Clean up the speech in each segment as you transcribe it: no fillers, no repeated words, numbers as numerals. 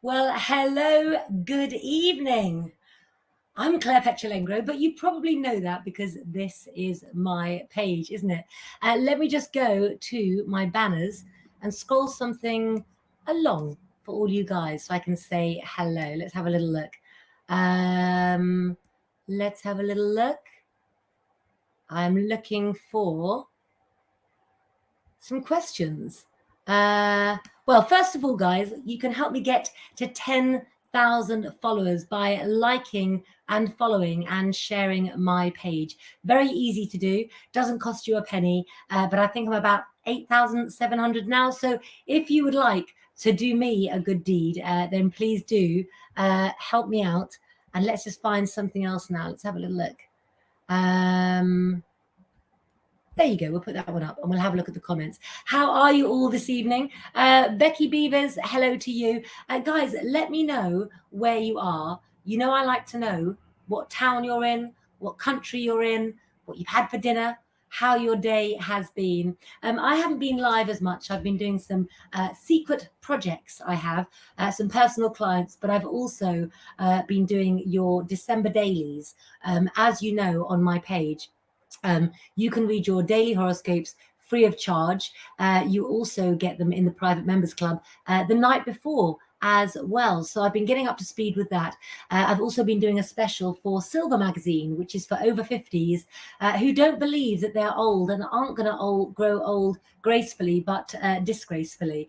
Well, hello, good evening. I'm Claire Petulengro, but you probably know that because this is my page, isn't it? Let me just go to my banners and scroll something along for all you guys so I can say hello. Let's have a little look. Let's have a little look. I'm looking for some questions. Well, first of all, guys, you can help me get to 10,000 followers by liking and following and sharing my page. Very easy to do, doesn't cost you a penny, but I think I'm about 8,700 now. So if you would like to do me a good deed, then please do help me out. And let's just find something else now. Let's have a little look. There you go. We'll put that one up and we'll have a look at the comments. How are you all this evening? Becky Beavers, hello to you. Guys, let me know where you are. You know, I like to know what town you're in, what country you're in, what you've had for dinner, how your day has been. I haven't been live as much. I've been doing some secret projects. I have some personal clients, but I've also been doing your December dailies, as you know, on my page. You can read your daily horoscopes free of charge. You also get them in the private members club the night before as well. So I've been getting up to speed with that. I've also been doing a special for Silver Magazine, which is for over 50s who don't believe that they're old and aren't going to grow old gracefully, but disgracefully.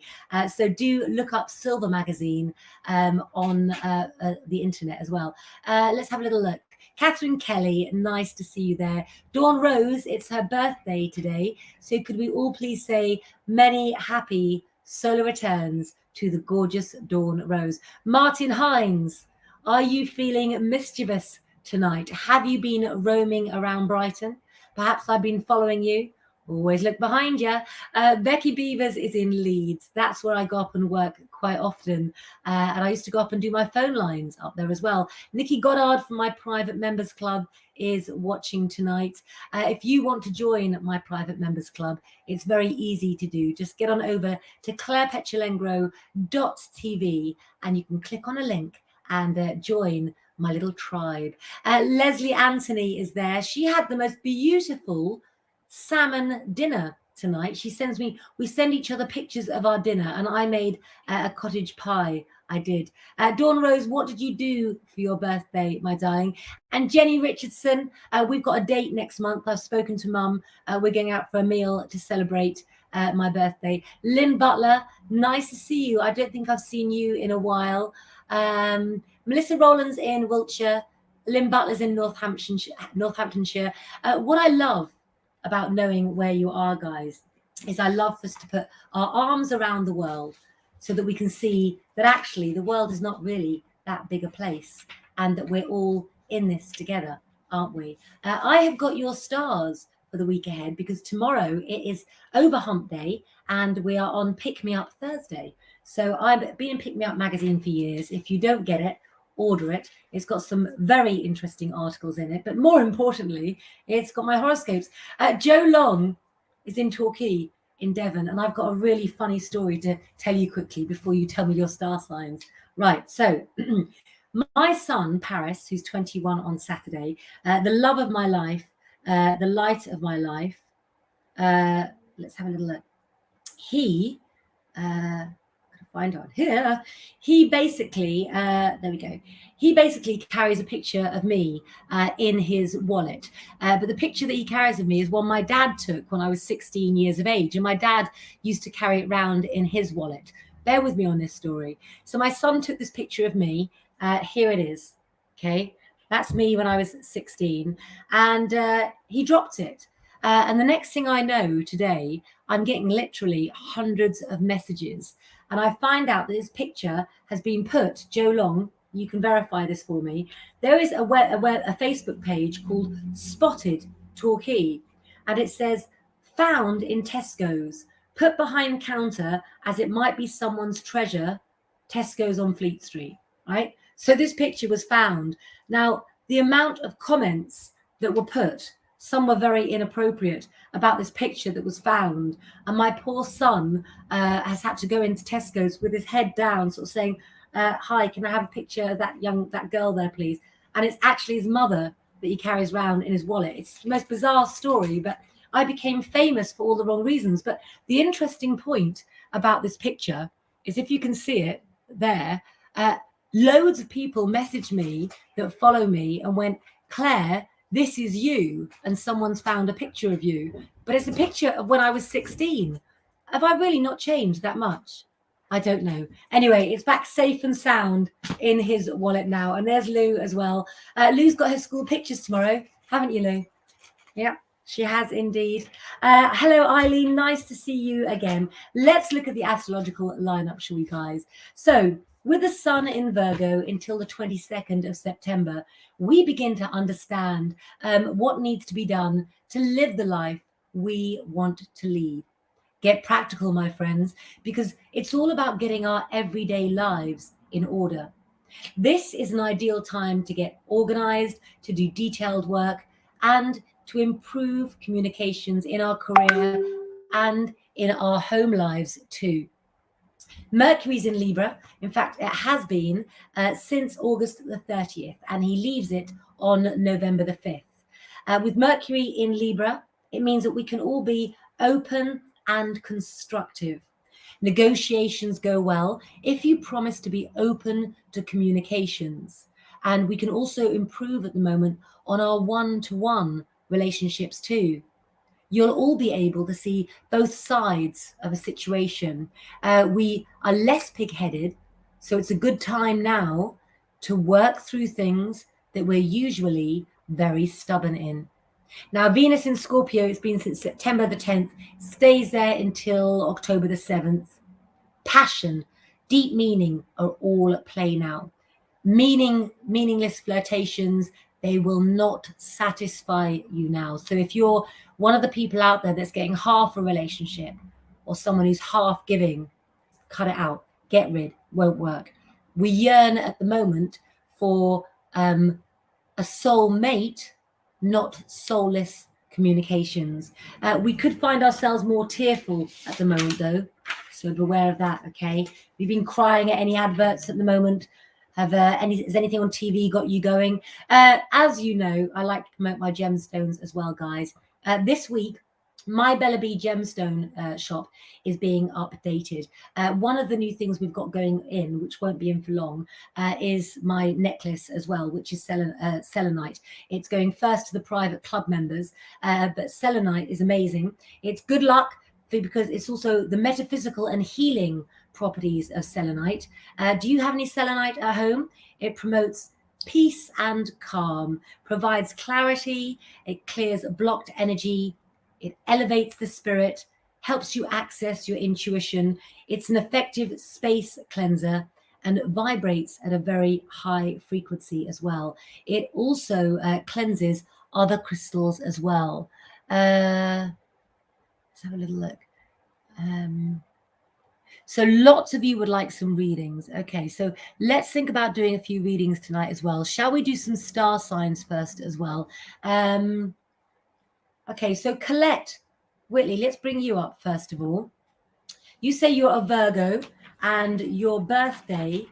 So do look up Silver Magazine on the internet as well. Let's have a little look. Catherine Kelly, nice to see you there. Dawn Rose, it's her birthday today. So could we all please say many happy solar returns to the gorgeous Dawn Rose. Martin Hines, are you feeling mischievous tonight? Have you been roaming around Brighton? Perhaps I've been following you. Always look behind you. Becky Beavers is in Leeds. That's where I go up and work quite often. And I used to go up and do my phone lines up there as well. Nikki Goddard from my private members club is watching tonight. If you want to join my private members club, it's very easy to do. Just get on over to clarepetulengro.tv and you can click on a link and join my little tribe. Leslie Anthony is there. She had the most beautiful salmon dinner tonight. She sends me, we send each other pictures of our dinner, and I made a cottage pie. I did. Dawn Rose, what did you do for your birthday, my darling? And Jenny Richardson, we've got a date next month. I've spoken to Mum. We're going out for a meal to celebrate my birthday. Lynn Butler, nice to see you. I don't think I've seen you in a while. Melissa Rowlands in Wiltshire. Lynn Butler's in Northamptonshire. What I love about knowing where you are, guys, is I love us to put our arms around the world so that we can see that actually the world is not really that big a place and that we're all in this together, aren't we? I have got your stars for the week ahead because tomorrow it is over hump day and we are on Pick Me Up Thursday. So I've been in Pick Me Up magazine for years. If you don't get it, order it. It's got some very interesting articles in it, but more importantly, it's got my horoscopes. Joe Long is in Torquay in Devon, and I've got a really funny story to tell you quickly before you tell me your star signs. Right, so my son, Paris, who's 21 on Saturday, the love of my life, the light of my life. Let's have a little look. He find on here. He basically, there we go. He basically carries a picture of me in his wallet. But the picture that he carries of me is one my dad took when I was 16 years of age. And my dad used to carry it around in his wallet. Bear with me on this story. So my son took this picture of me. Here it is. Okay. That's me when I was 16. And he dropped it. And the next thing I know today, I'm getting literally hundreds of messages. And I find out that this picture has been put, Joe Long, you can verify this for me. There is a Facebook page called Spotted Torquay. And it says, found in Tesco's, put behind counter as it might be someone's treasure, Tesco's on Fleet Street, right? So this picture was found. Now, the amount of comments that were put, some were very inappropriate about this picture that was found. And my poor son has had to go into Tesco's with his head down, sort of saying, hi, can I have a picture of that girl there, please? And it's actually his mother that he carries around in his wallet. It's the most bizarre story, but I became famous for all the wrong reasons. But the interesting point about this picture is, if you can see it there, loads of people messaged me that follow me and went, Claire, this is you, and someone's found a picture of you. But it's a picture of when I was 16. Have I really not changed that much? I don't know. Anyway, it's back safe and sound in his wallet now. And there's Lou as well. Lou's got her school pictures tomorrow, haven't you, Lou? Yeah, she has indeed. Hello, Eileen. Nice to see you again. Let's look at the astrological lineup, shall we, guys? So, with the sun in Virgo until the 22nd of September, we begin to understand what needs to be done to live the life we want to lead. Get practical, my friends, because it's all about getting our everyday lives in order. This is an ideal time to get organized, to do detailed work, and to improve communications in our career and in our home lives too. Mercury's in Libra. In fact, it has been since August the 30th, and he leaves it on November the 5th. With Mercury in Libra, it means that we can all be open and constructive. Negotiations go well if you promise to be open to communications. And we can also improve at the moment on our one-to-one relationships too. You'll all be able to see both sides of a situation. We are less pig-headed, so it's a good time now to work through things that we're usually very stubborn in. Now, Venus in Scorpio, it's been since September the 10th, stays there until October the 7th. Passion, deep meaning are all at play now. Meaningless flirtations, they will not satisfy you now. So if you're one of the people out there that's getting half a relationship or someone who's half giving, cut it out, get rid, won't work. We yearn at the moment for a soul mate, not soulless communications. We could find ourselves more tearful at the moment, though, so beware of that. Okay, we've been crying at any adverts at the moment. Has anything on TV got you going? As you know, I like to promote my gemstones as well, guys. This week, my Bella B gemstone shop is being updated. One of the new things we've got going in, which won't be in for long, is my necklace as well, which is Selenite. It's going first to the private club members, but Selenite is amazing. It's good luck because it's also the metaphysical and healing properties of Selenite. Do you have any Selenite at home? It promotes peace and calm, provides clarity, it clears blocked energy, it elevates the spirit, helps you access your intuition. It's an effective space cleanser and vibrates at a very high frequency as well. It also cleanses other crystals as well. Let's have a little look. So lots of you would like some readings. Okay, so let's think about doing a few readings tonight as well. Shall we do some star signs first as well? Okay, so Colette Whitley, let's bring you up first of all. You say you're a Virgo and your birthday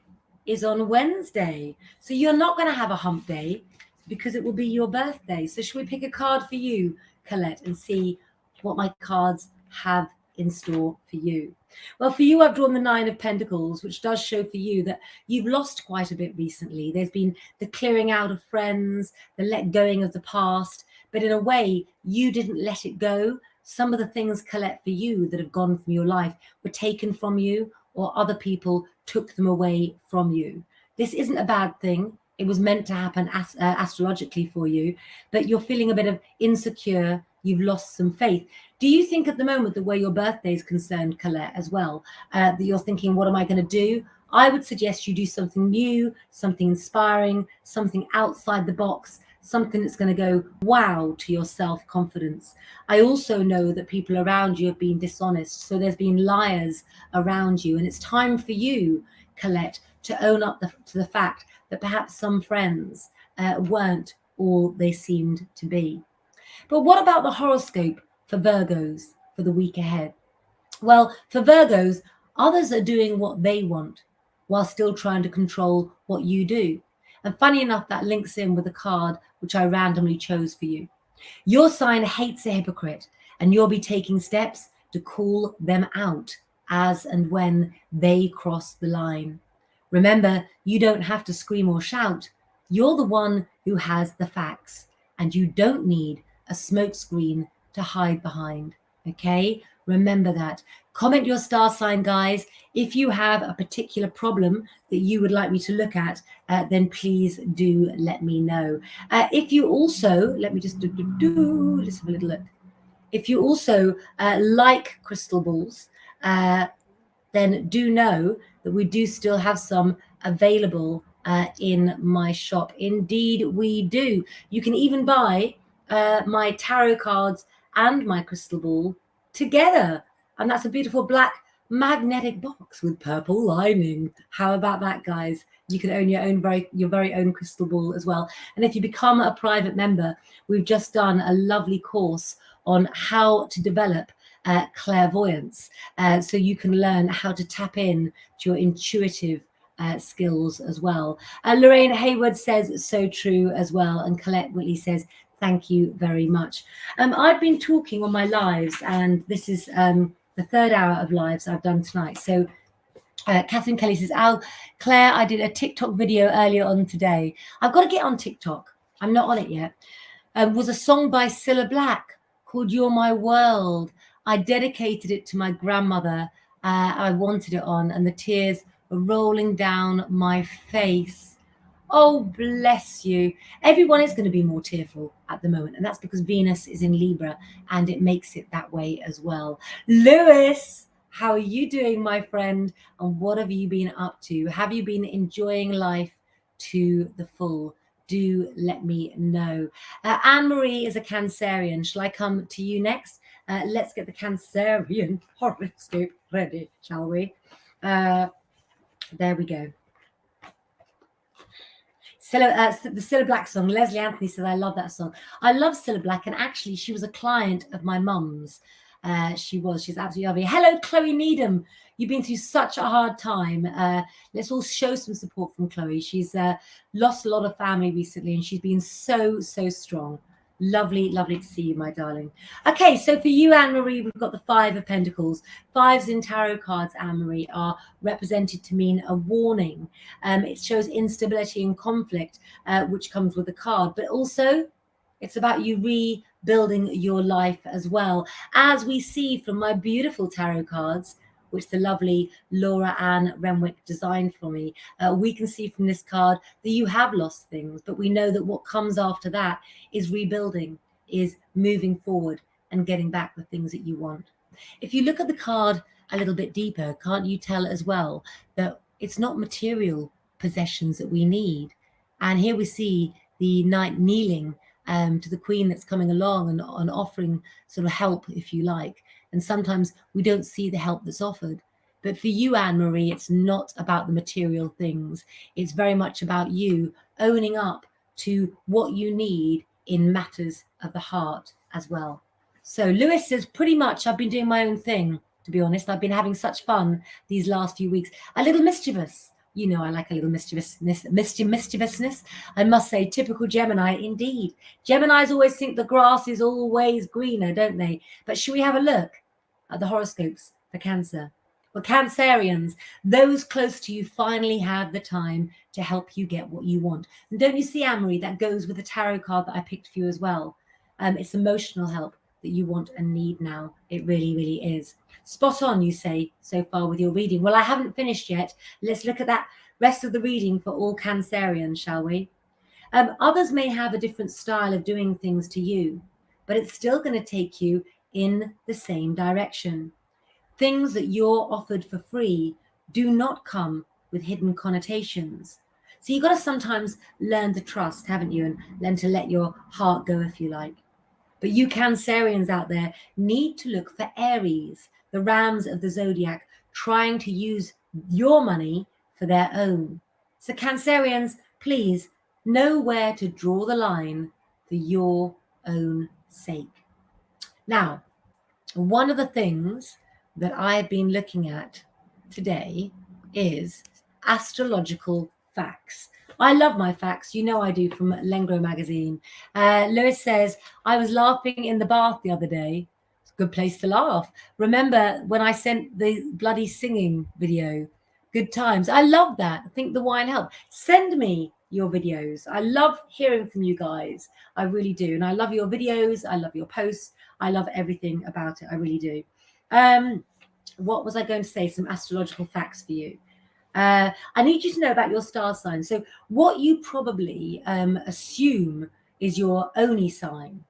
is on Wednesday. So you're not going to have a hump day because it will be your birthday. So should we pick a card for you, Colette, and see what my cards have in store for you? Well, for you, I've drawn the 9 of Pentacles, which does show for you that you've lost quite a bit recently. There's been the clearing out of friends, the let going of the past, but in a way, you didn't let it go. Some of the things, Colette, for you that have gone from your life were taken from you, or other people took them away from you. This isn't a bad thing. It was meant to happen astrologically for you, but you're feeling a bit of insecure. You've lost some faith. Do you think at the moment that where your birthday is concerned, Colette, as well, that you're thinking, what am I going to do? I would suggest you do something new, something inspiring, something outside the box, something that's going to go wow to your self-confidence. I also know that people around you have been dishonest. So there's been liars around you. And it's time for you, Colette, to own up to the fact that perhaps some friends weren't all they seemed to be. But what about the horoscope for Virgos for the week ahead? Well, for Virgos, others are doing what they want. while still trying to control what you do. And funny enough, that links in with a card which I randomly chose for you. Your sign hates a hypocrite, and you'll be taking steps to call them out as and when they cross the line. Remember, you don't have to scream or shout. You're the one who has the facts, and you don't need a smokescreen to hide behind. Okay? Remember that. Comment your star sign, guys. If you have a particular problem that you would like me to look at, then please do let me know. If you also, let me just let's have a little look. If you also like crystal balls, then do know that we do still have some available in my shop. Indeed, we do. You can even buy my tarot cards and my crystal ball together. And that's a beautiful black magnetic box with purple lining. How about that, guys? You can own your very own crystal ball as well. And if you become a private member, we've just done a lovely course on how to develop clairvoyance, so you can learn how to tap in to your intuitive skills as well. Lorraine Hayward says so true as well, and Colette Whitley says thank you very much. I've been talking on my lives, and this is the third hour of lives I've done tonight. So Catherine Kelly says, Claire, I did a TikTok video earlier on today. I've got to get on TikTok. I'm not on it yet. Was a song by Cilla Black called You're My World. I dedicated it to my grandmother. I wanted it on, and the tears were rolling down my face. Oh, bless you. Everyone is going to be more tearful at the moment, and that's because Venus is in Libra, and it makes it that way as well. Lewis, how are you doing, my friend? And what have you been up to? Have you been enjoying life to the full? Do let me know. Anne-Marie is a Cancerian. Shall I come to you next? Let's get the Cancerian horoscope ready, shall we? There we go. The Cilla Black song. Leslie Anthony says, I love that song. I love Cilla Black, and actually she was a client of my mum's. She's absolutely lovely. Hello, Chloe Needham. You've been through such a hard time. Let's all show some support from Chloe. She's lost a lot of family recently, and she's been so strong. Lovely to see you, my darling. Okay, so for you, Anne-Marie, we've got the Five of Pentacles. Fives in tarot cards, Anne-Marie, are represented to mean a warning. It shows instability and conflict, which comes with the card, but also it's about you rebuilding your life as well. As we see from my beautiful tarot cards, which the lovely Laura Ann Renwick designed for me, we can see from this card that you have lost things, but we know that what comes after that is rebuilding, is moving forward and getting back the things that you want. If you look at the card a little bit deeper, can't you tell as well that it's not material possessions that we need? And here we see the knight kneeling to the queen that's coming along and offering sort of help, if you like. And sometimes we don't see the help that's offered. But for you, Anne-Marie, it's not about the material things. It's very much about you owning up to what you need in matters of the heart as well. So Lewis says, pretty much I've been doing my own thing, to be honest. I've been having such fun these last few weeks. A little mischievous. You know, I like a little mischievousness. I must say, typical Gemini indeed. Geminis always think the grass is always greener, don't they? But should we have a look at the horoscopes for Cancer? Well, Cancerians, those close to you finally have the time to help you get what you want. And don't you see, Anne-Marie, that goes with the tarot card that I picked for you as well. It's emotional help that you want and need now. It really is. Spot on, you say, so far with your reading. Well, I haven't finished yet. Let's look at that rest of the reading for all Cancerians, shall we? Others may have a different style of doing things to you, but it's still going to take you in the same direction. Things that you're offered for free do not come with hidden connotations. So you've got to sometimes learn to trust, haven't you? And learn to let your heart go, if you like. But you Cancerians out there need to look for Aries, the rams of the zodiac, trying to use your money for their own. So Cancerians, please know where to draw the line for your own sake. Now, one of the things that I have been looking at today is astrological facts. I love my facts. You know I do, from Lengro magazine. Lewis says, I was laughing in the bath the other day. It's a good place to laugh. Remember when I sent the bloody singing video? Good times. I love that. I think the wine helped. Send me your videos. I love hearing from you guys. I really do. And I love your videos. I love your posts. I love everything about it. I really do. What was I going to say? Some astrological facts for you. I need you to know about your star sign. So what you probably assume is your Oni sign,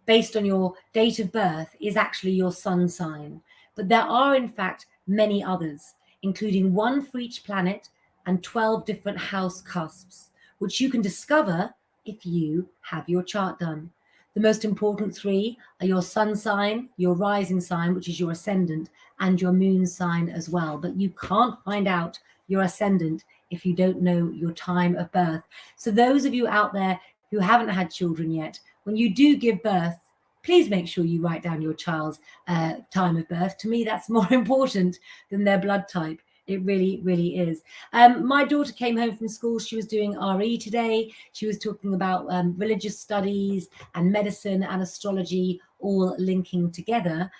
based on your date of birth, is actually your sun sign. But there are, in fact, many others, including one for each planet and 12 different house cusps, which you can discover if you have your chart done. The most important three are your sun sign, your rising sign, which is your ascendant, and your moon sign as well. But you can't find out your ascendant if you don't know your time of birth. So those of you out there who haven't had children yet, when you do give birth, please make sure you write down your child's time of birth. To me, that's more important than their blood type. It really, really is. My daughter came home from school. She was doing RE today. She was talking about religious studies and medicine and astrology all linking together.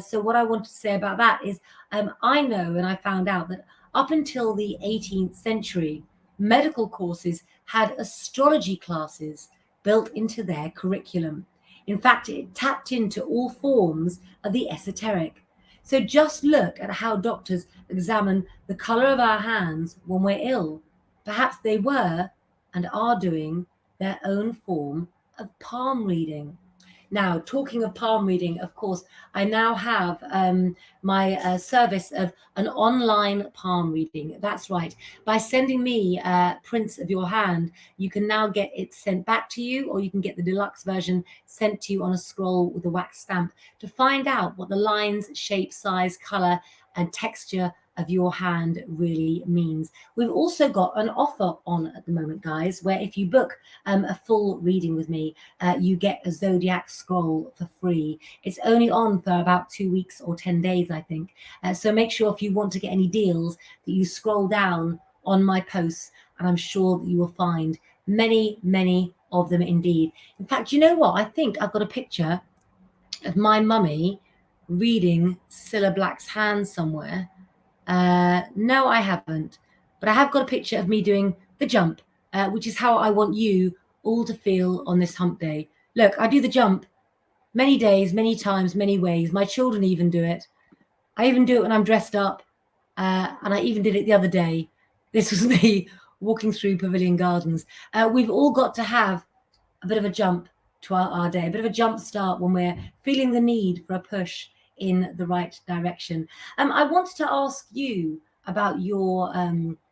So what I want to say about that is I know, and I found out that up until the 18th century, medical courses had astrology classes built into their curriculum. In fact, it tapped into all forms of the esoteric. So just look at how doctors examine the color of our hands when we're ill. Perhaps they were and are doing their own form of palm reading. Now, talking of palm reading, of course, I now have my service of an online palm reading. That's right. By sending me prints of your hand, you can now get it sent back to you, or you can get the deluxe version sent to you on a scroll with a wax stamp to find out what the lines, shape, size, color, and texture of your hand really means. We've also got an offer on at the moment, guys, where if you book a full reading with me, you get a zodiac scroll for free. It's only on for about 2 weeks or 10 days, I think. So make sure if you want to get any deals that you scroll down on my posts, and I'm sure that you will find many, many of them indeed. In fact, you know what? I think I've got a picture of my mummy reading Cilla Black's hand somewhere. No, I haven't. But I have got a picture of me doing the jump, which is how I want you all to feel on this hump day. Look, I do the jump many days, many times, many ways. My children even do it. I even do it when I'm dressed up. And I even did it the other day. This was me walking through Pavilion Gardens. We've all got to have a bit of a jump to our day, a bit of a jump start when we're feeling the need for a push in the right direction. I wanted to ask you about your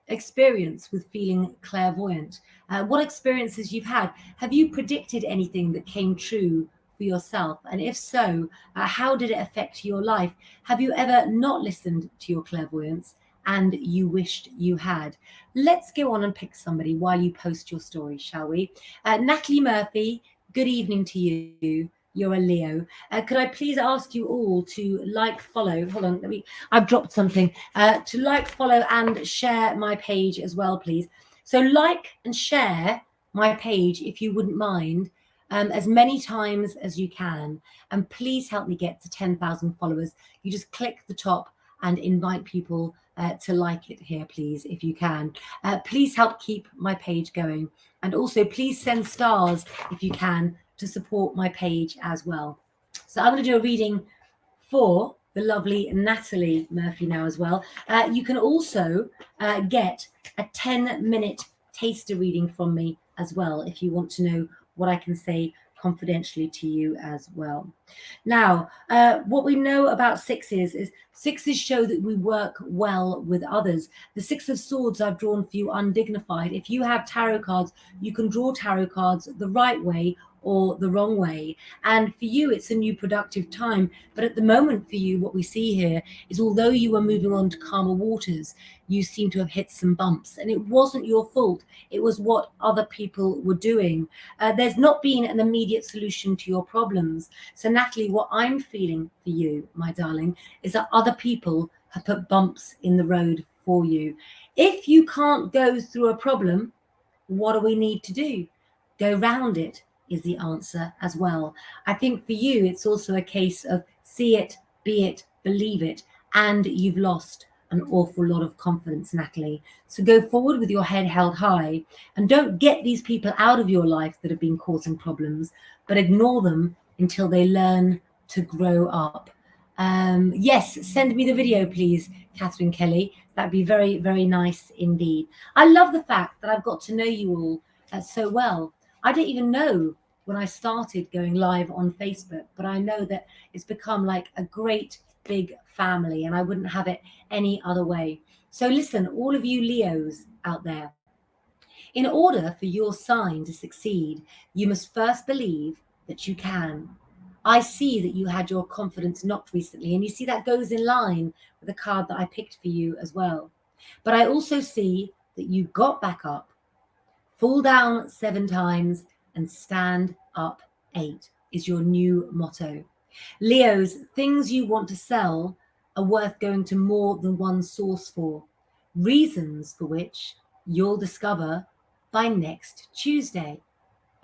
experience with feeling clairvoyant. What experiences you've had? Have you predicted anything that came true for yourself? And if so, how did it affect your life? Have you ever not listened to your clairvoyance and you wished you had? Let's go on and pick somebody while you post your story, shall we? Natalie Murphy, good evening to you. You're a Leo. Could I please ask you all to like, follow, hold on, I've dropped something, to like, follow and share my page as well, please. So like and share my page, if you wouldn't mind, as many times as you can. And please help me get to 10,000 followers. You just click the top and invite people to like it here, please, if you can. Please help keep my page going. And also please send stars if you can to support my page as well. So I'm going to do a reading for the lovely Natalie Murphy now as well. You can also get a 10-minute taster reading from me as well if you want to know what I can say confidentially to you as well. Now, what we know about sixes is sixes show that we work well with others. The Six of Swords I've drawn for you undignified. If you have tarot cards, you can draw tarot cards the right way or the wrong way. And for you, it's a new productive time. But at the moment for you, what we see here is although you were moving on to calmer waters, you seem to have hit some bumps. And it wasn't your fault. It was what other people were doing. There's not been an immediate solution to your problems. So Natalie, what I'm feeling for you, my darling, is that other people have put bumps in the road for you. If you can't go through a problem, what do we need to do? Go round it is the answer as well. I think for you, it's also a case of see it, be it, believe it, and you've lost an awful lot of confidence, Natalie. So go forward with your head held high and don't get these people out of your life that have been causing problems, but ignore them until they learn to grow up. Yes, send me the video, please, Catherine Kelly. That'd be very, very nice indeed. I love the fact that I've got to know you all so well. I didn't even know when I started going live on Facebook, but I know that it's become like a great big family, and I wouldn't have it any other way. So listen, all of you Leos out there, in order for your sign to succeed, you must first believe that you can. I see that you had your confidence knocked recently, and you see that goes in line with the card that I picked for you as well. But I also see that you got back up, fall down 7 times, and stand up 8 is your new motto. Leos, things you want to sell are worth going to more than one source for, reasons for which you'll discover by next Tuesday.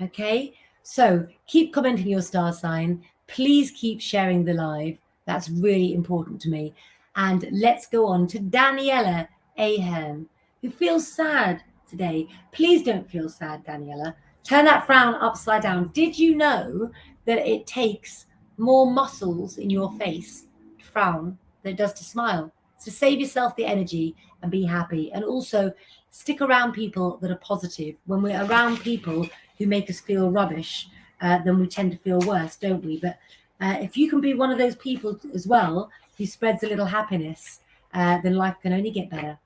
Okay, so keep commenting your star sign. Please keep sharing the live. That's really important to me. And let's go on to Daniela Ahern, who feels sad today. Please don't feel sad, Daniela. Turn that frown upside down. Did you know that it takes more muscles in your face to frown than it does to smile? So save yourself the energy and be happy. And also stick around people that are positive. When we're around people who make us feel rubbish, then we tend to feel worse, don't we? But if you can be one of those people as well who spreads a little happiness, then life can only get better.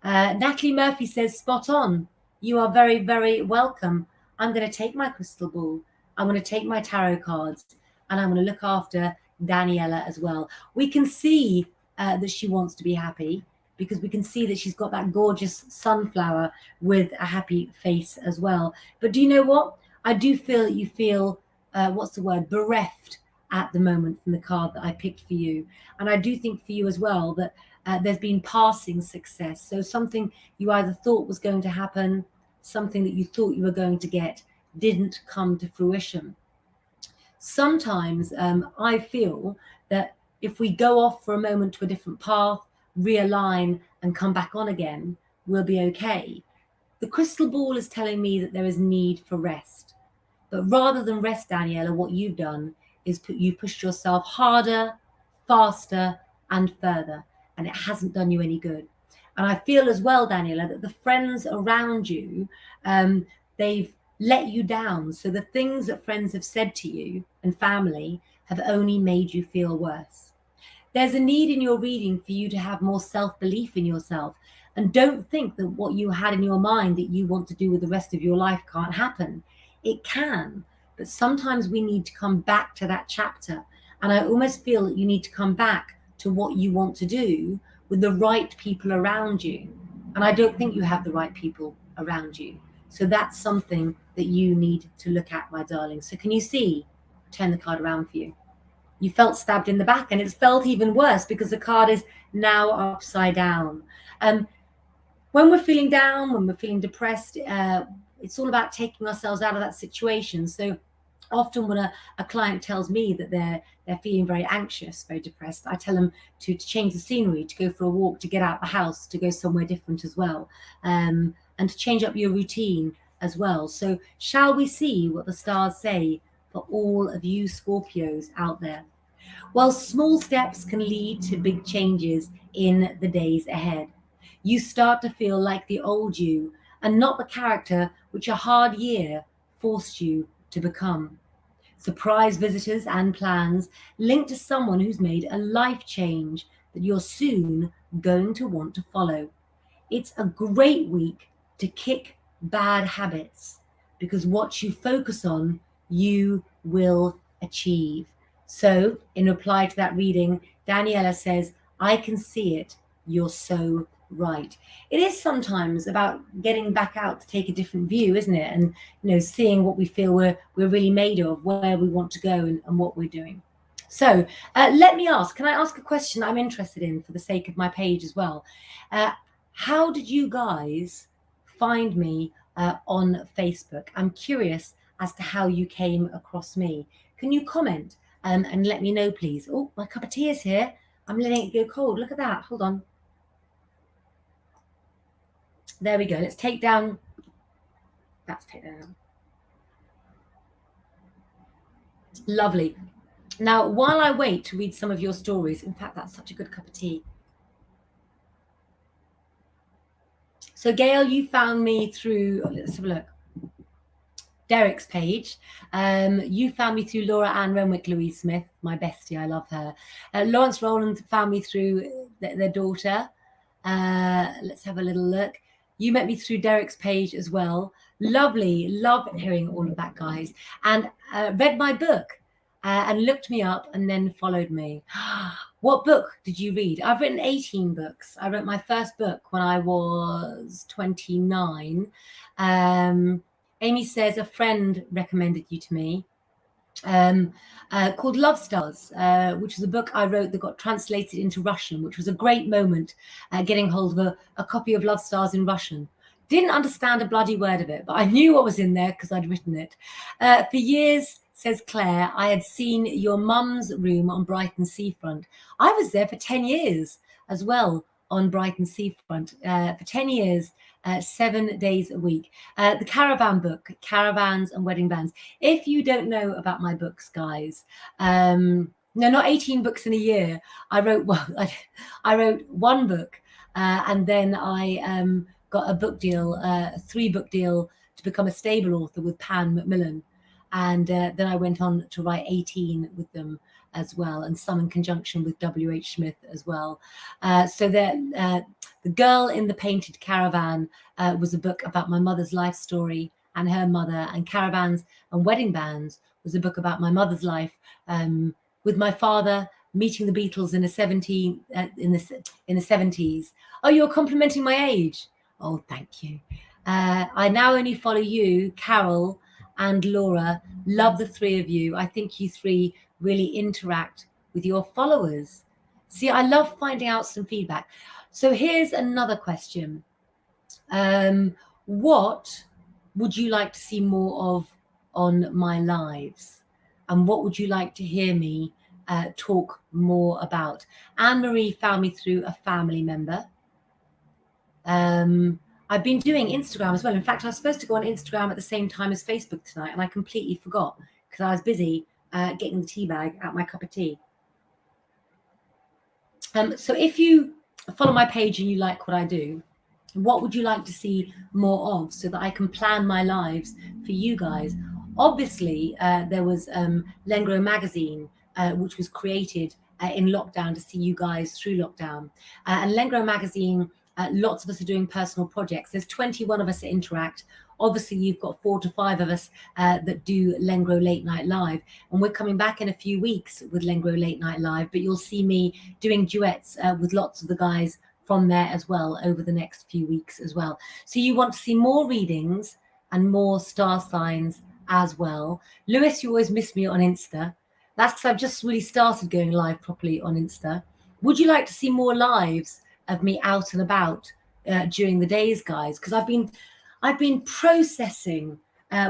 Natalie Murphy says, spot on. You are very, very welcome. I'm going to take my crystal ball. I'm going to take my tarot cards, and I'm going to look after Daniela as well. We can see that she wants to be happy, because we can see that she's got that gorgeous sunflower with a happy face as well. But do you know what? I do feel that you feel, bereft at the moment from the card that I picked for you. And I do think for you as well that there's been passing success. So something you either thought was going to happen, something that you thought you were going to get, didn't come to fruition. Sometimes I feel that if we go off for a moment to a different path, realign and come back on again, we'll be okay. The crystal ball is telling me that there is need for rest. But rather than rest, Daniela, what you've done is you pushed yourself harder, faster, and further, and it hasn't done you any good. And I feel as well, Daniela, that the friends around you, they've let you down. So the things that friends have said to you and family have only made you feel worse. There's a need in your reading for you to have more self-belief in yourself. And don't think that what you had in your mind that you want to do with the rest of your life can't happen. It can, but sometimes we need to come back to that chapter. And I almost feel that you need to come back to what you want to do with the right people around you. And I don't think you have the right people around you. So that's something that you need to look at, my darling. So can you see? Turn the card around for you. You felt stabbed in the back, and it's felt even worse because the card is now upside down. When we're feeling down, when we're feeling depressed, it's all about taking ourselves out of that situation. So often when a client tells me that they're feeling very anxious, very depressed, I tell them to change the scenery, to go for a walk, to get out the house, to go somewhere different as well, and to change up your routine as well. So shall we see what the stars say for all of you Scorpios out there? Well, small steps can lead to big changes in the days ahead. You start to feel like the old you and not the character which a hard year forced you to become. Surprise visitors and plans linked to someone who's made a life change that you're soon going to want to follow. It's a great week to kick bad habits, because what you focus on, you will achieve. So in reply to that reading, Daniela says, I can see it. You're so right. It is sometimes about getting back out to take a different view, isn't it? And seeing what we feel we're really made of, where we want to go, and what we're doing. So let me ask, can I ask a question I'm interested in for the sake of my page as well? How did you guys find me on Facebook? I'm curious as to how you came across me. Can you comment and let me know, please? Oh, my cup of tea is here. I'm letting it go cold. Look at that. Hold on. There we go. Let's take down. Let's take that down. Lovely. Now, while I wait to read some of your stories, in fact, that's such a good cup of tea. So, Gail, you found me through, let's have a look, Derek's page. You found me through Laura Ann Renwick Louise Smith, my bestie. I love her. Lawrence Rowland found me through their daughter. Let's have a little look. You met me through Derek's page as well. Lovely. Love hearing all of that, guys. And read my book and looked me up and then followed me. What book did you read? I've written 18 books. I wrote my first book when I was 29. Amy says a friend recommended you to me, called Love Stars, which was a book I wrote that got translated into Russian, which was a great moment, getting hold of a copy of Love Stars in Russian. Didn't understand a bloody word of it, but I knew what was in there because I'd written it. For years, says Claire, I had seen your mum's room on Brighton Seafront. I was there for 10 years as well on Brighton Seafront, for 10 years. 7 days a week. The Caravan book, Caravans and Wedding Bands. If you don't know about my books, guys, no, not 18 books in a year. I wrote one book, and then I got a book deal, a 3-book deal to become a stable author with Pan Macmillan. And then I went on to write 18 with them as well, and some in conjunction with W.H. Smith as well. So that The Girl in the Painted Caravan was a book about my mother's life story and her mother, and Caravans and Wedding Bands was a book about my mother's life with my father meeting the Beatles in the 70s. Oh, you're complimenting my age. Oh, thank you. I now only follow you, Carol and Laura. Love the 3 of you. I think you 3 really interact with your followers. See, I love finding out some feedback. So here's another question. What would you like to see more of on my lives? And what would you like to hear me talk more about? Anne-Marie found me through a family member. I've been doing Instagram as well. In fact, I was supposed to go on Instagram at the same time as Facebook tonight, and I completely forgot because I was busy getting the tea bag out my cup of tea. So if you follow my page and you like what I do, what would you like to see more of so that I can plan my lives for you guys? Obviously, there was Lengro magazine, which was created in lockdown to see you guys through lockdown. And Lengro magazine, lots of us are doing personal projects. There's 21 of us that interact. Obviously, you've got 4 to 5 of us that do Lengro Late Night Live. And we're coming back in a few weeks with Lengro Late Night Live. But you'll see me doing duets with lots of the guys from there as well over the next few weeks as well. So you want to see more readings and more star signs as well. Lewis, you always miss me on Insta. That's because I've just really started going live properly on Insta. Would you like to see more lives of me out and about during the days, guys? Because I've been processing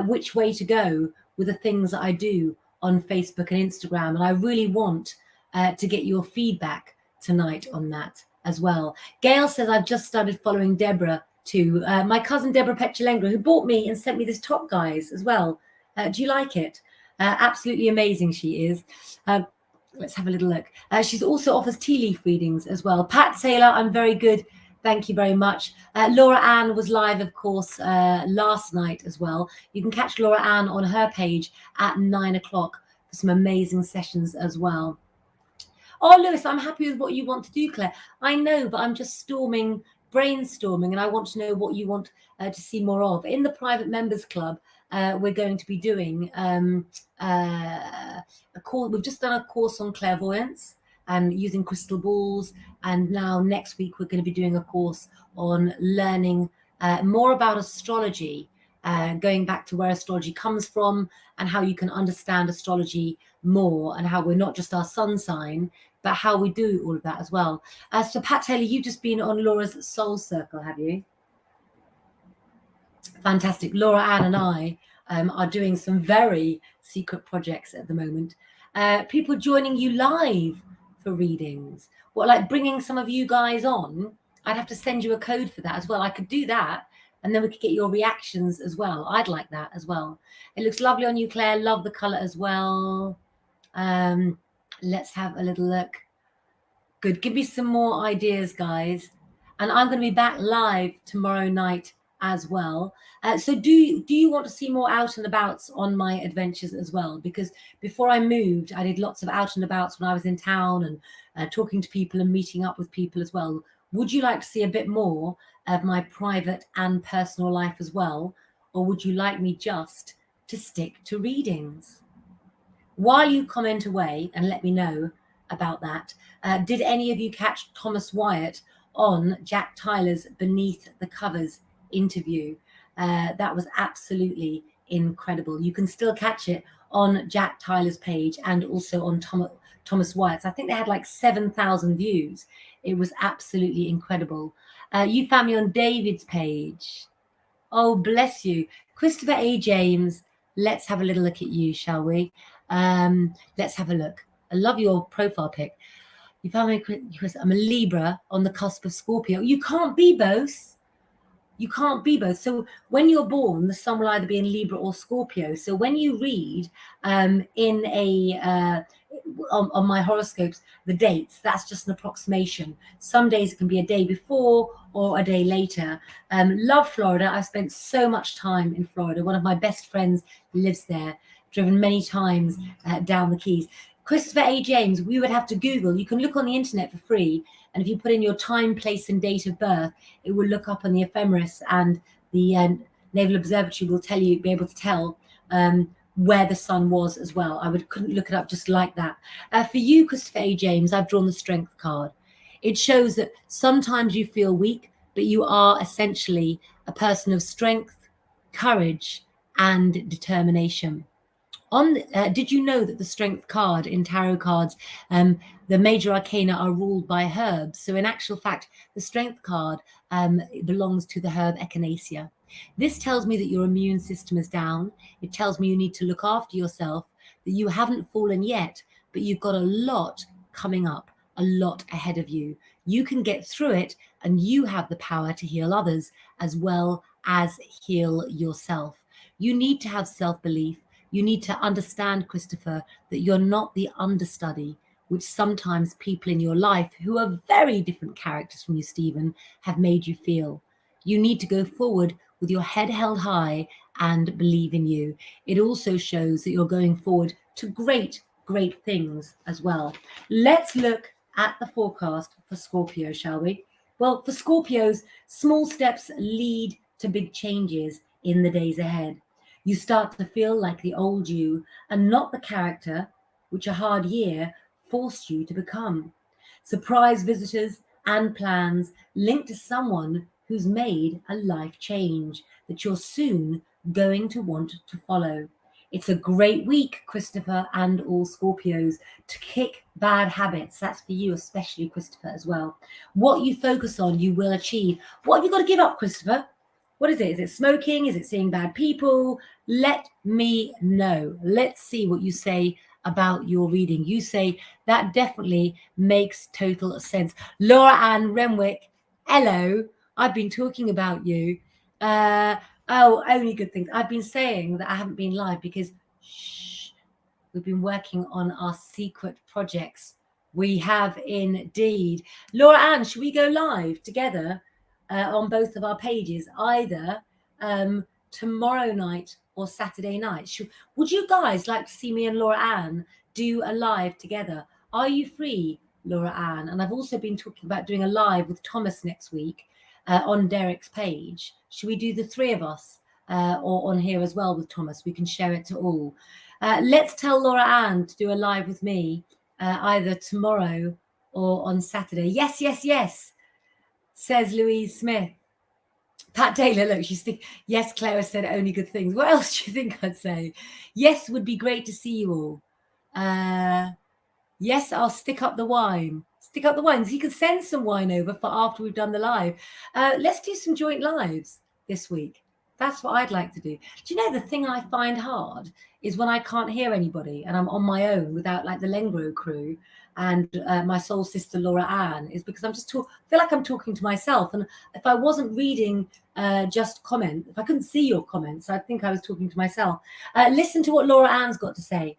which way to go with the things that I do on Facebook and Instagram. And I really want to get your feedback tonight on that as well. Gail says, I've just started following Deborah too. My cousin Deborah Petulengro, who bought me and sent me this top, guys, as well. Do you like it? Absolutely amazing she is. Let's have a little look. She's also offers tea leaf readings as well. Pat Saylor, I'm very good. Thank you very much. Laura Ann was live, of course, last night as well. You can catch Laura Ann on her page at 9 o'clock for some amazing sessions as well. Oh, Lewis, I'm happy with what you want to do, Claire. I know, but I'm just brainstorming, and I want to know what you want to see more of. In the private members club, we're going to be doing a course. We've just done a course on clairvoyance and using crystal balls. And now next week, we're going to be doing a course on learning more about astrology going back to where astrology comes from and how you can understand astrology more, and how we're not just our sun sign, but how we do all of that as well. So Pat Taylor, you've just been on Laura's Soul Circle, have you? Fantastic. Laura Ann and I are doing some very secret projects at the moment. People joining you live for readings. What, like bringing some of you guys on? I'd have to send you a code for that as well. I could do that, and then we could get your reactions as well. I'd like that as well. It looks lovely on you, Claire. Love the colour as well. Let's have a little look. Good. Give me some more ideas, guys. And I'm going to be back live tomorrow night as well. So do you want to see more out and abouts on my adventures as well? Because before I moved, I did lots of out and abouts when I was in town, and talking to people and meeting up with people as well. Would you like to see a bit more of my private and personal life as well? Or would you like me just to stick to readings? While you comment away and let me know about that, did any of you catch Thomas Wyatt on Jack Tyler's Beneath the Covers interview? That was absolutely incredible. You can still catch it on Jack Tyler's page and also on Thomas Wyatt's. I think they had like 7,000 views. It was absolutely incredible. You found me on David's page. Oh, bless you. Christopher A. James, let's have a little look at you, shall we? Let's have a look. I love your profile pic. You found me, Chris. I'm a Libra on the cusp of Scorpio. You can't be both. You can't be both. So when you're born, the sun will either be in Libra or Scorpio. So when you read on my horoscopes, the dates, that's just an approximation. Some days it can be a day before or a day later. Love Florida. I've spent so much time in Florida. One of my best friends lives there. Driven many times down the Keys. Christopher A. James, we would have to Google. You can look on the internet for free, and if you put in your time, place, and date of birth, it will look up on the ephemeris, and the Naval Observatory will be able to tell where the sun was as well. Couldn't look it up just like that. For you, Christopher A. James, I've drawn the Strength card. It shows that sometimes you feel weak, but you are essentially a person of strength, courage, and determination. Did you know that the Strength card in tarot cards, the major arcana are ruled by herbs? So in actual fact, the Strength card belongs to the herb Echinacea. This tells me that your immune system is down. It tells me you need to look after yourself, that you haven't fallen yet, but you've got a lot coming up, a lot ahead of you. You can get through it, and you have the power to heal others as well as heal yourself. You need to have self-belief. You need to understand, Christopher, that you're not the understudy, which sometimes people in your life who are very different characters from you, Stephen, have made you feel. You need to go forward with your head held high and believe in you. It also shows that you're going forward to great, great things as well. Let's look at the forecast for Scorpio, shall we? Well, for Scorpios, small steps lead to big changes in the days ahead. You start to feel like the old you and not the character which a hard year forced you to become. Surprise visitors and plans linked to someone who's made a life change that you're soon going to want to follow. It's a great week, Christopher, and all Scorpios, to kick bad habits. That's for you, especially, Christopher, as well. What you focus on, you will achieve. What have you got to give up, Christopher? What is it? Is it smoking? Is it seeing bad people? Let me know. Let's see what you say about your reading. You say that definitely makes total sense. Laura Ann Renwick, hello. I've been talking about you. Only good things. I've been saying that I haven't been live because we've been working on our secret projects. We have indeed. Laura Ann, should we go live together? On both of our pages, either tomorrow night or Saturday night. Would you guys like to see me and Laura Ann do a live together? Are you free, Laura Ann? And I've also been talking about doing a live with Thomas next week on Derek's page. Should we do the three of us or on here as well with Thomas? We can share it to all. Let's tell Laura Ann to do a live with me either tomorrow or on Saturday. Yes, yes, yes, says Louise Smith. Pat Taylor, look, she's thinking, yes, Clara said only good things. What else do you think I'd say? Yes, would be great to see you all. Yes, I'll stick up the wine. Stick up the wines. You can send some wine over for after we've done the live. Let's do some joint lives this week. That's what I'd like to do. Do you know the thing I find hard is when I can't hear anybody and I'm on my own without like the Lengro crew and my soul sister Laura Ann, is because I'm just feel like I'm talking to myself. And if I wasn't reading just comment, if I couldn't see your comments, I'd think I was talking to myself. Listen to what Laura Ann's got to say.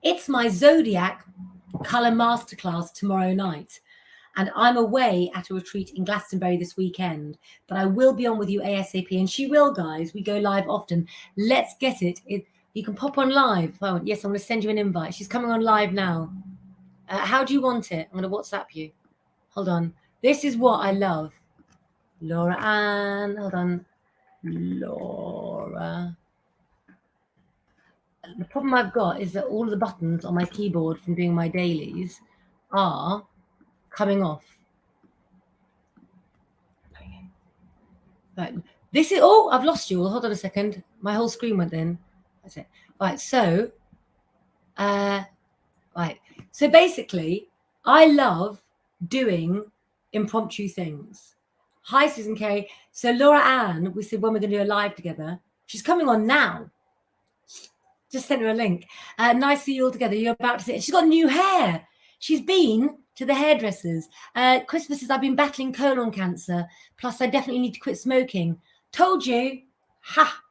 It's my zodiac color masterclass tomorrow night, and I'm away at a retreat in Glastonbury this weekend, but I will be on with you ASAP. And she will, guys. We go live often. Let's get it. You can pop on live. Oh, yes, I'm going to send you an invite. She's coming on live now. How do you want it? I'm going to WhatsApp you. Hold on. This is what I love. Laura Ann. Hold on. Laura. The problem I've got is that all of the buttons on my keyboard from doing my dailies are coming off. Right. This is, oh, I've lost you all. Hold on a second. My whole screen went in. That's it. Right. So, right. So basically, I love doing impromptu things. Hi, Susan Carey. So Laura Ann, we said when we're going to do a live together. She's coming on now. Just sent her a link. Nice to see you all together. You're about to see it. She's got new hair. She's been to the hairdressers. Christmas says, I've been battling colon cancer. Plus, I definitely need to quit smoking. Told you. Ha!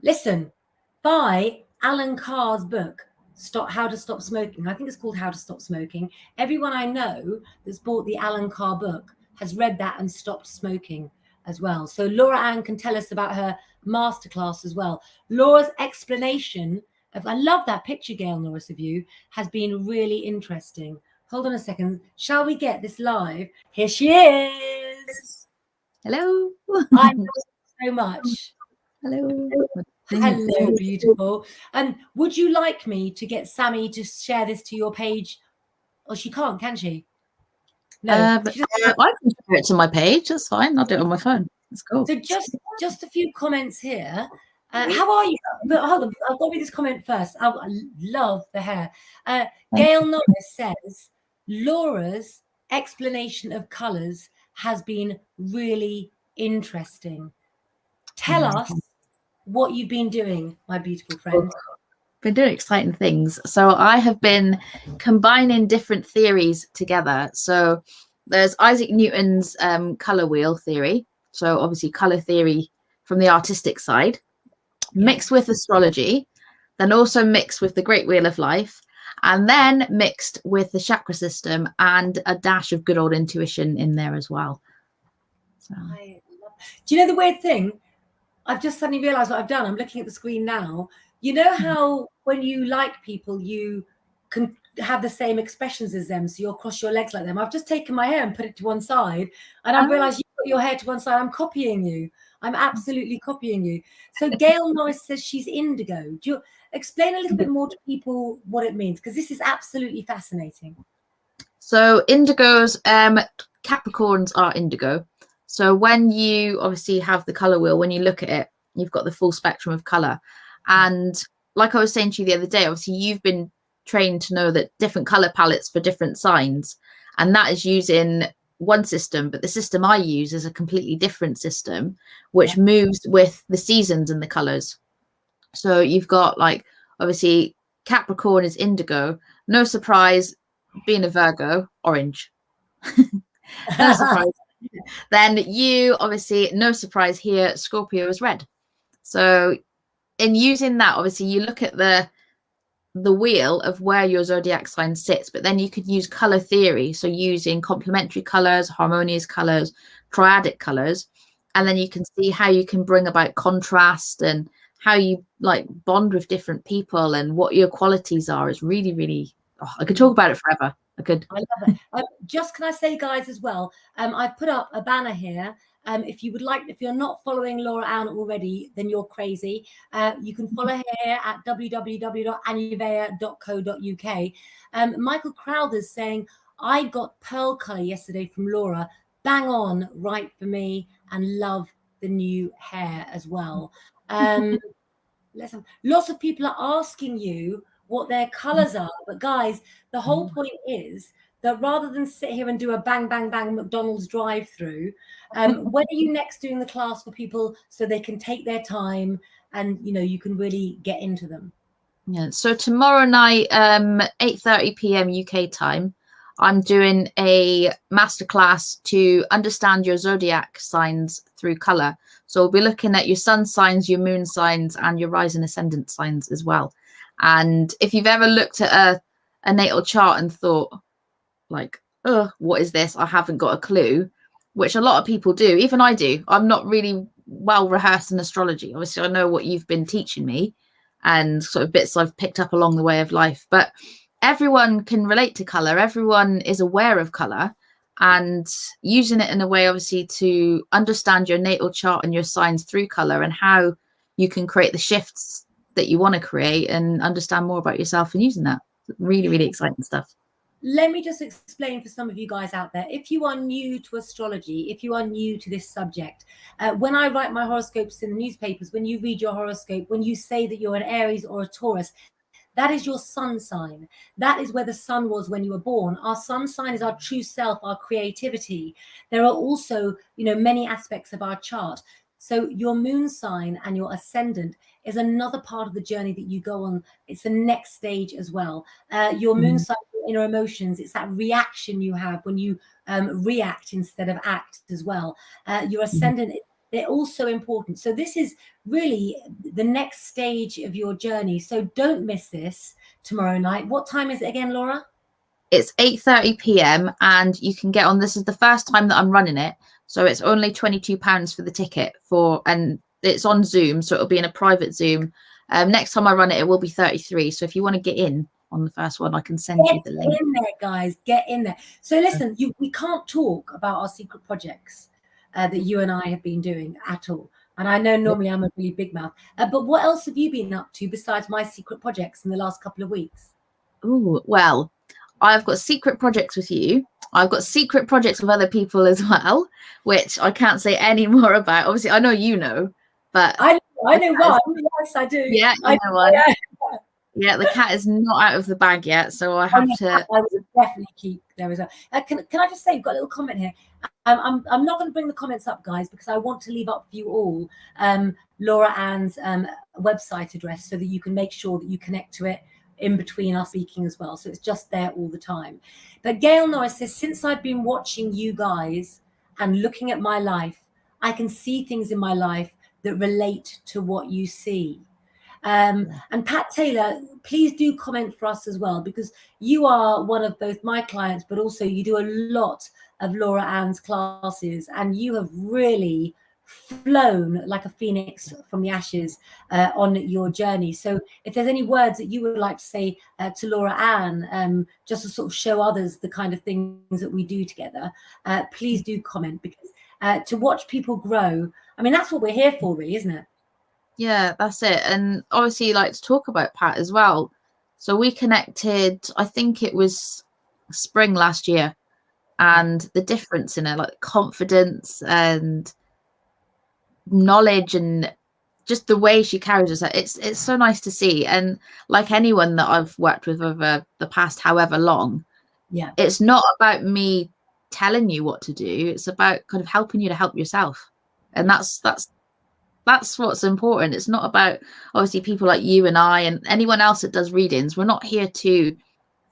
Listen, buy Alan Carr's book, How to Stop Smoking. I think it's called How to Stop Smoking. Everyone I know that's bought the Alan Carr book has read that and stopped smoking as well. So Laura Ann can tell us about her masterclass as well. Laura's explanation of, I love that picture, Gail Norris, of you, has been really interesting. Hold on a second. Shall we get this live? Here she is. Hello. I love you so much. Hello. Hello, beautiful. And would you like me to get Sammy to share this to your page? Oh, she can't, can she? No. I can share it to my page. That's fine. I'll do it on my phone. That's cool. So just a few comments here. How are you? But hold on, I'll go with this comment first. I love the hair. Gail Norris says Laura's explanation of colours has been really interesting. Tell us what you've been doing, my beautiful friend. Been doing exciting things. So I have been combining different theories together. So there's Isaac Newton's color wheel theory. So obviously color theory from the artistic side, mixed with astrology, then also mixed with the Great Wheel of Life, and then mixed with the chakra system and a dash of good old intuition in there as well. So. Do you know the weird thing? I've just suddenly realized what I've done. I'm looking at the screen now. You know how when you like people, you can have the same expressions as them, so you'll cross your legs like them. I've just taken my hair and put it to one side, and I've realized you put your hair to one side. I'm copying you. I'm absolutely copying you. So Gail Norris says she's indigo. Do you explain a little bit more to people what it means? Because this is absolutely fascinating. So indigos, Capricorns are indigo. So when you obviously have the color wheel, when you look at it, you've got the full spectrum of color. And like I was saying to you the other day, obviously you've been trained to know that different color palettes for different signs, and that is using one system, but the system I use is a completely different system, which moves with the seasons and the colors. So you've got, like, obviously Capricorn is indigo, no surprise, being a Virgo, orange. No surprise. Then you obviously, no surprise here, Scorpio is red. So in using that, obviously you look at the wheel of where your zodiac sign sits, but then you could use color theory, so using complementary colors, harmonious colors, triadic colors, and then you can see how you can bring about contrast and how you like bond with different people and what your qualities are. Is really, really, I could talk about it forever. I love it. Just can I say, guys, as well, I've put up a banner here. If you would like, if you're not following Laura Ann already, then you're crazy. You can follow her here at www.anuvea.co.uk. Michael Crowther's saying, I got pearl color yesterday from Laura. bang on right for me, and love the new hair as well. Lots of people are asking you what their colors are, but guys, the whole point is that rather than sit here and do a bang bang bang McDonald's drive through, when are you next doing the class for people so they can take their time and you can really get into them? Yeah, so tomorrow night, 8:30 p.m. UK time, I'm doing a masterclass to understand your zodiac signs through color. So we'll be looking at your sun signs, your moon signs, and your rising ascendant signs as well. And if you've ever looked at a natal chart and thought, like, oh, what is this? I haven't got a clue, which a lot of people do. Even I do. I'm not really well rehearsed in astrology. Obviously, I know what you've been teaching me and sort of bits I've picked up along the way of life, but everyone can relate to color. Everyone is aware of color, and using it in a way, obviously, to understand your natal chart and your signs through color and how you can create the shifts that you want to create and understand more about yourself and using that. Really, really exciting stuff. Let me just explain for some of you guys out there, if you are new to astrology, if you are new to this subject, when I write my horoscopes in the newspapers, when you read your horoscope, when you say that you're an Aries or a Taurus, that is your sun sign. That is where the sun was when you were born. Our sun sign is our true self, our creativity. There are also, many aspects of our chart. So your moon sign and your ascendant is another part of the journey that you go on. It's the next stage as well. Your moon sign, your inner emotions, it's that reaction you have when you react instead of act as well. Your ascendant, they're also important. So this is really the next stage of your journey. So don't miss this tomorrow night. What time is it again, Laura? It's 8:30 p.m. and you can get on. This is the first time that I'm running it, so it's only £22 for the ticket and it's on Zoom, so it'll be in a private Zoom. Next time I run it, it will be 33. So if you want to get in on the first one, I can send you the link. Get in there, guys. Get in there. So listen, we can't talk about our secret projects that you and I have been doing at all. And I know normally I'm a really big mouth, but what else have you been up to besides my secret projects in the last couple of weeks? Oh, well, I've got secret projects with you. I've got secret projects with other people as well, which I can't say any more about. Obviously, I know you know, but I know one. Yes, I do. Yeah, you know one. Yeah, the cat is not out of the bag yet, so I have to. I would definitely keep there as well. Can I just say, you've got a little comment here. I'm not going to bring the comments up, guys, because I want to leave up for you all Laura Ann's website address so that you can make sure that you connect to it in between us speaking as well. So it's just there all the time. But Gail Norris says, since I've been watching you guys and looking at my life, I can see things in my life that relate to what you see. And Pat Taylor, please do comment for us as well, because you are one of both my clients, but also you do a lot of Laura Ann's classes, and you have really flown like a phoenix from the ashes on your journey. So if there's any words that you would like to say to Laura Ann, just to sort of show others the kind of things that we do together, please do comment, because to watch people grow, I mean, that's what we're here for, really, isn't it? Yeah, that's it. And obviously, like to talk about Pat as well. So we connected, I think it was spring last year, and the difference in her, like confidence and knowledge and just the way she carries herself, it's so nice to see. And like anyone that I've worked with over the past however long, yeah, it's not about me telling you what to do. It's about kind of helping you to help yourself. And that's what's important. It's not about obviously people like you and I and anyone else that does readings. We're not here to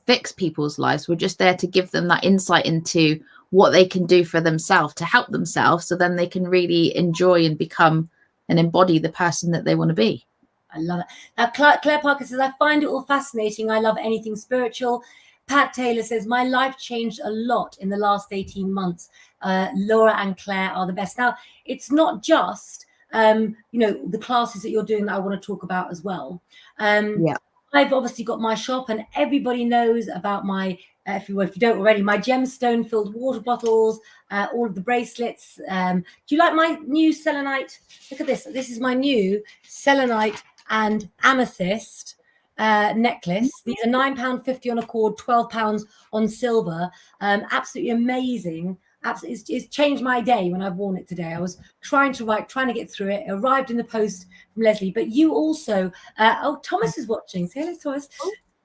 fix people's lives. We're just there to give them that insight into what they can do for themselves to help themselves, so then they can really enjoy and become and embody the person that they want to be. I love it. Now, Claire Parker says, I find it all fascinating. I love anything spiritual. Pat Taylor says, my life changed a lot in the last 18 months. Laura and Claire are the best. Now, it's not just the classes that you're doing that I want to talk about as well. I've obviously got my shop, and everybody knows about my, if you don't already, my gemstone filled water bottles, all of the bracelets. Do you like my new selenite? Look at this. This is my new selenite and amethyst necklace. These are £9.50 on a cord, £12 on silver. Absolutely amazing. Absolutely, it's changed my day when I've worn it today. I was trying to get through it. It arrived in the post from Leslie, but you also. Oh, Thomas is watching. Say hello, Thomas.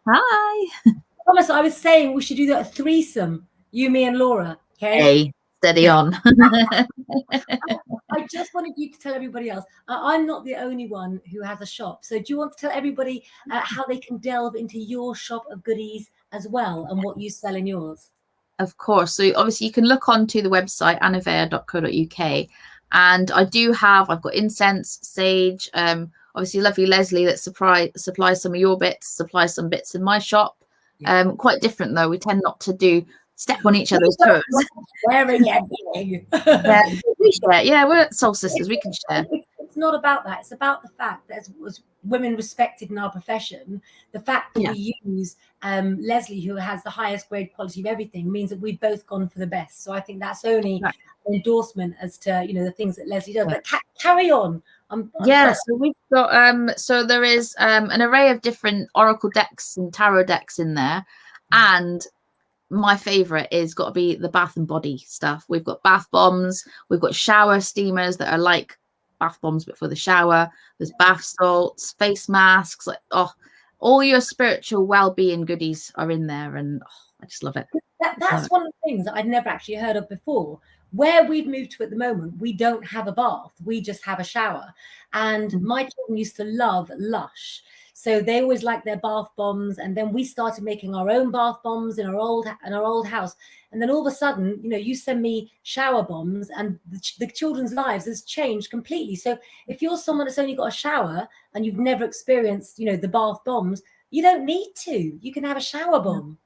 Hi. Thomas, I was saying we should do that threesome. You, me, and Laura. Okay. Hey, steady on. I just wanted you to tell everybody else. I'm not the only one who has a shop. So do you want to tell everybody how they can delve into your shop of goodies as well and what you sell in yours? Of course. So obviously you can look onto the website anivea.co.uk, and I've got incense, sage, obviously lovely Leslie that supplies some of your bits, supplies some bits in my shop. Quite different though. We tend not to step on each other's toes. Sharing everything. We share. Yeah, we're soul sisters. We can share. It's not about that. It's about the fact that as women respected in our profession, the fact that we use Leslie, who has the highest grade quality of everything, means that we've both gone for the best. So I think that's only an endorsement as to the things that Leslie does. But carry on. So we've got so there is an array of different oracle decks and tarot decks in there, and my favorite is got to be the bath and body stuff. We've got bath bombs, we've got shower steamers that are like bath bombs but for the shower. There's bath salts, face masks, all your spiritual well-being goodies are in there, and I just love it. That's one of the things that I'd never actually heard of before. Where we've moved to at the moment, we don't have a bath, we just have a shower. And my children used to love Lush, so they always liked their bath bombs. And then we started making our own bath bombs in our old house. And then all of a sudden, you send me shower bombs, and the children's lives has changed completely. So if you're someone that's only got a shower and you've never experienced, the bath bombs, you don't need to. You can have a shower bomb.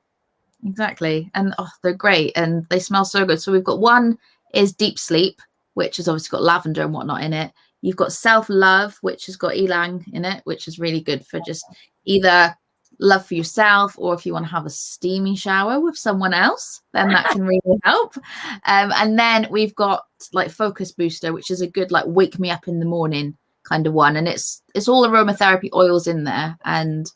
Exactly. And they're great and they smell so good. So we've got one is Deep Sleep, which has obviously got lavender and whatnot in it. You've got Self Love, which has got ylang in it, which is really good for just either love for yourself, or if you want to have a steamy shower with someone else, then that can really help. And then we've got like Focus Booster, which is a good like wake me up in the morning kind of one, and it's all aromatherapy oils in there. And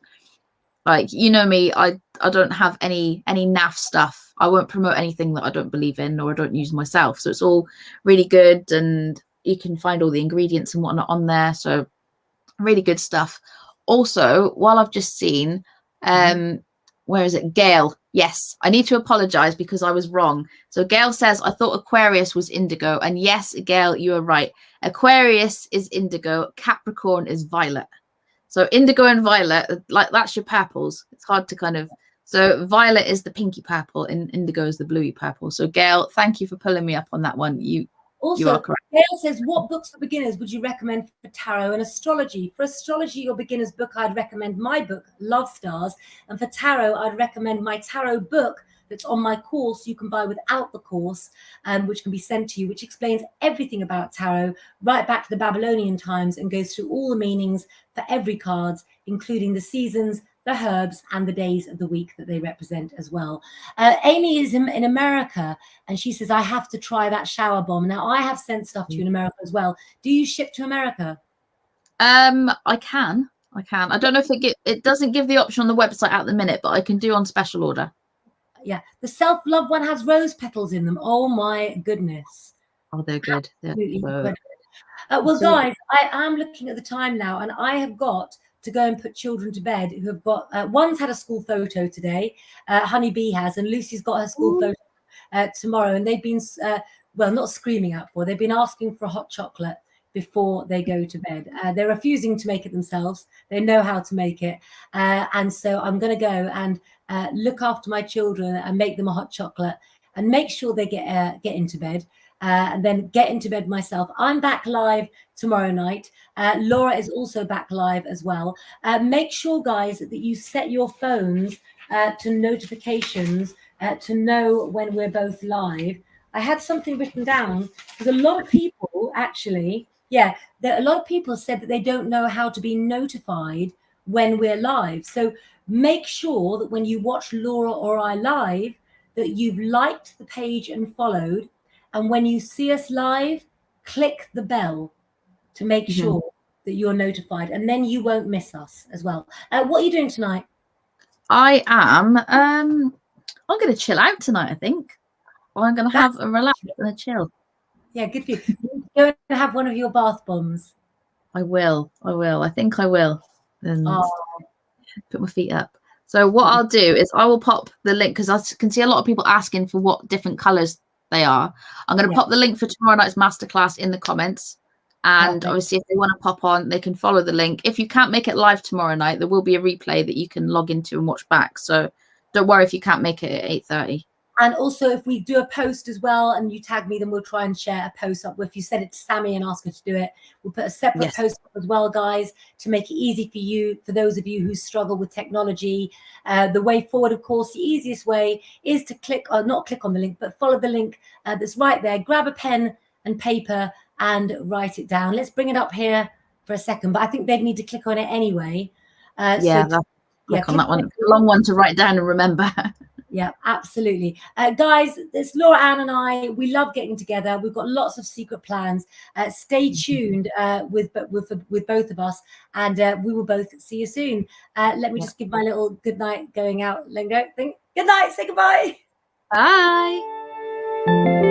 like, me, I don't have any naff stuff. I won't promote anything that I don't believe in or I don't use myself. So it's all really good, and you can find all the ingredients and whatnot on there. So really good stuff. Also, while I've just seen, where is it? Gail. Yes, I need to apologize because I was wrong. So Gail says, I thought Aquarius was indigo. And yes, Gail, you are right. Aquarius is indigo. Capricorn is violet. So indigo and violet, like that's your purples. It's hard to kind of. So violet is the pinky purple and indigo is the bluey purple. So Gail, thank you for pulling me up on that one. You are correct. Gail says, what books for beginners would you recommend for tarot and astrology? For astrology or beginner's book, I'd recommend my book, Love Stars. And for tarot, I'd recommend my tarot book that's on my course you can buy without the course, which can be sent to you, which explains everything about tarot right back to the Babylonian times and goes through all the meanings for every card, including the seasons, the herbs, and the days of the week that they represent as well. Amy is in America, and she says, I have to try that shower bomb. Now, I have sent stuff to you in America as well. Do you ship to America? I can. I don't know if it doesn't give the option on the website at the minute, but I can do on special order. Yeah, the self-love one has rose petals in them. Oh my goodness. Oh, they're good. Well, guys, I am looking at the time now, and I have got to go and put children to bed who have got one's had a school photo today, Honeybee has, and Lucy's got her school photo tomorrow, and they've been not screaming out for, they've been asking for a hot chocolate before they go to bed. They're refusing to make it themselves. They know how to make it, and so I'm going to go and look after my children and make them a hot chocolate and make sure they get into bed. And then get into bed myself. I'm back live tomorrow night. Laura is also back live as well. Make sure, guys, that you set your phones to notifications to know when we're both live. I had something written down because a lot of people actually, a lot of people said that they don't know how to be notified when we're live. So make sure that when you watch Laura or I live, that you've liked the page and followed. And when you see us live, click the bell to make sure that you're notified, and then you won't miss us as well. What are you doing tonight? I am. I'm going to chill out tonight, I think. Well, I'm going to have a relax and a chill. Yeah, good for you. Go and have one of your bath bombs. I will. I think I will. And Oh, put my feet up. So what I'll do is I will pop the link, because I can see a lot of people asking for what different colours they are. I'm going to pop the link for tomorrow night's masterclass in the comments. And obviously, if they want to pop on, they can follow the link. If you can't make it live tomorrow night, there will be a replay that you can log into and watch back. So don't worry if you can't make it at 8:30. And also, if we do a post as well and you tag me, then we'll try and share a post up. If you send it to Sammy and ask her to do it, we'll put a separate post up as well, guys, to make it easy for you, for those of you who struggle with technology. The way forward, of course, the easiest way is to click, or not click on the link, but follow the link that's right there. Grab a pen and paper and write it down. Let's bring it up here for a second, but I think they'd need to click on it anyway. Click on that one. It's a long one to write down and remember. Yeah, absolutely. Guys, it's Laura Ann and I. We love getting together. We've got lots of secret plans. Stay tuned with both of us, and we will both see you soon. Let me just give my little good night going out lingo thing. Good night. Say goodbye. Bye.